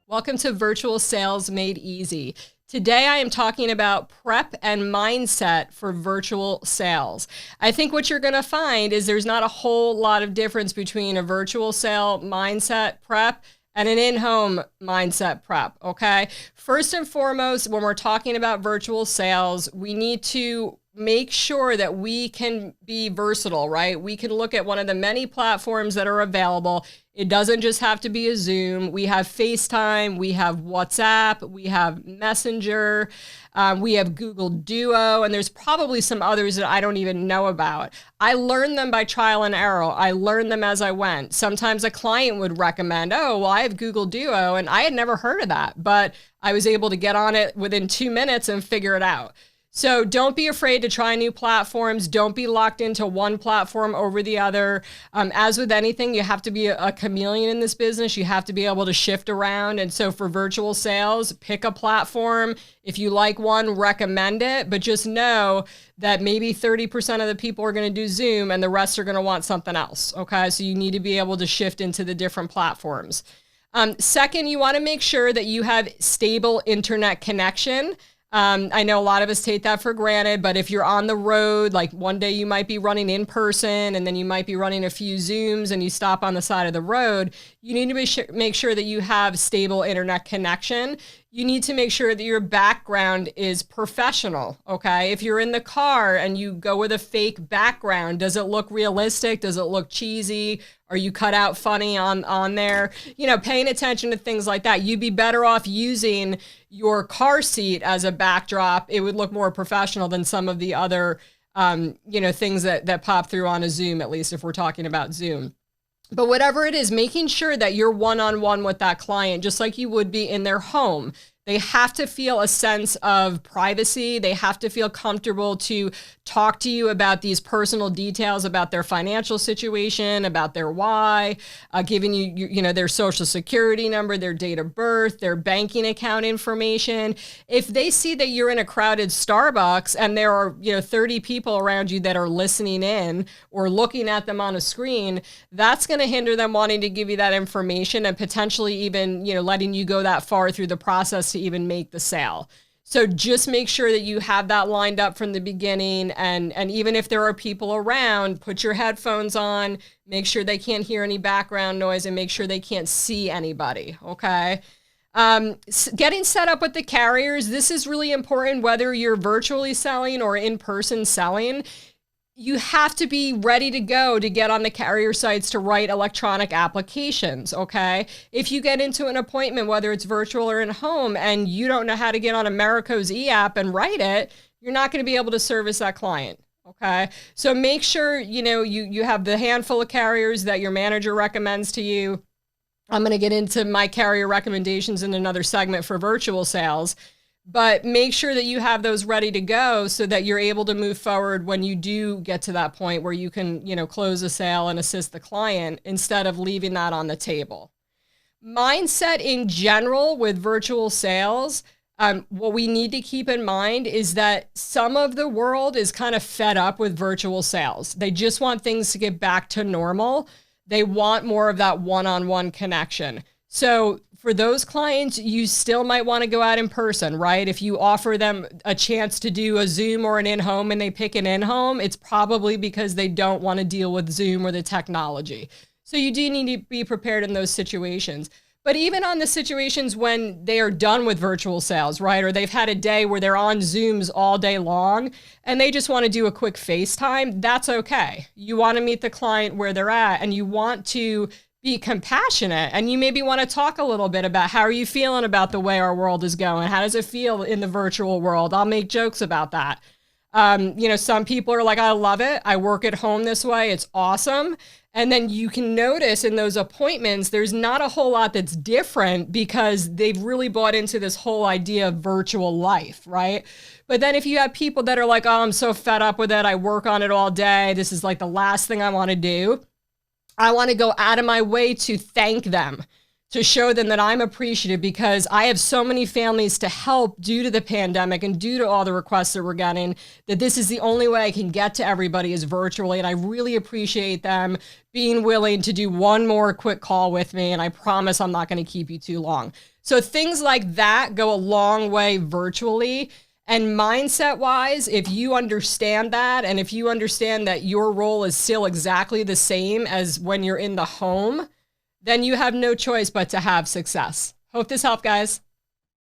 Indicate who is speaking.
Speaker 1: Welcome to Virtual Sales Made Easy. Today I am talking about prep and mindset for virtual sales. I think what you're going to find is there's not a whole lot of difference between a virtual sale mindset prep and an in-home mindset prep, okay? First and foremost, when we're talking about virtual sales, we need to make sure that we can be versatile, right? We can look at one of the many platforms that are available. It doesn't just have to be a Zoom. We have FaceTime, we have WhatsApp, we have Messenger, we have Google Duo, and there's probably some others that I don't even know about. I learned them by trial and error. I learned them as I went. Sometimes a client would recommend, oh, well, I have Google Duo, and I had never heard of that, but I was able to get on it within 2 minutes and figure it out. So don't be afraid to try new platforms. Don't be locked into one platform over the other. As with anything, you have to be a chameleon in this business. You have to be able to shift around. And so for virtual sales, pick a platform. If you like one, recommend it. But just know that maybe 30% of the people are going to do Zoom and the rest are going to want something else. Okay, so you need to be able to shift into the different platforms. Second, you want to make sure that you have stable internet connection. I know a lot of us take that for granted, but if you're on the road, like one day you might be running in person and then you might be running a few Zooms and you stop on the side of the road, you need to make sure that you have stable internet connection. You need to make sure that your background is professional, okay? If you're in the car and you go with a fake background, does it look realistic? Does it look cheesy? Are you cut out funny on there? You know, paying attention to things like that. You'd be better off using your car seat as a backdrop. It would look more professional than some of the other, things that pop through on a Zoom, at least if we're talking about Zoom. But whatever it is, making sure that you're one-on-one with that client, just like you would be in their home. They have to feel a sense of privacy. They have to feel comfortable to talk to you about these personal details about their financial situation, about their why, giving you their social security number, their date of birth, their banking account information. If they see that you're in a crowded Starbucks and there are 30 people around you that are listening in or looking at them on a screen, that's going to hinder them wanting to give you that information and potentially even letting you go that far through the process to even make the sale. So just make sure that you have that lined up from the beginning. And even if there are people around, put your headphones on, make sure they can't hear any background noise and make sure they can't see anybody. Okay. Getting set up with the carriers. This is really important, whether you're virtually selling or in-person selling. You have to be ready to go to get on the carrier sites to write electronic applications, okay? If you get into an appointment, whether it's virtual or in home, and you don't know how to get on Americo's e-app and write it, you're not going to be able to service that client, okay? So make sure, you have the handful of carriers that your manager recommends to you. I'm going to get into my carrier recommendations in another segment for virtual sales. But make sure that you have those ready to go so that you're able to move forward when you do get to that point where you can, close a sale and assist the client instead of leaving that on the table. Mindset in general with virtual sales, what we need to keep in mind is that some of the world is kind of fed up with virtual sales. They just want things to get back to normal. They want more of that one-on-one connection. So for those clients, you still might want to go out in person, right? If you offer them a chance to do a Zoom or an in-home and they pick an in-home, it's probably because they don't want to deal with Zoom or the technology. So you do need to be prepared in those situations. But even on the situations when they are done with virtual sales, right? Or they've had a day where they're on Zooms all day long and they just want to do a quick FaceTime, that's okay. You want to meet the client where they're at and you want to be compassionate, and you maybe want to talk a little bit about how are you feeling about the way our world is going? How does it feel in the virtual world? I'll make jokes about that. Some people are like, I love it. I work at home this way. It's awesome. And then you can notice in those appointments, there's not a whole lot that's different because they've really bought into this whole idea of virtual life, right? But then if you have people that are like, oh, I'm so fed up with it. I work on it all day. This is like the last thing I want to do. I want to go out of my way to thank them. to show them that I'm appreciative, because I have so many families to help due to the pandemic and due to all the requests that we're getting, that this is the only way I can get to everybody is virtually. And I really appreciate them being willing to do one more quick call with me. And I promise I'm not going to keep you too long. So things like that go a long way virtually. And mindset wise, if you understand that, and if you understand that your role is still exactly the same as when you're in the home, then you have no choice but to have success. Hope this helped, guys.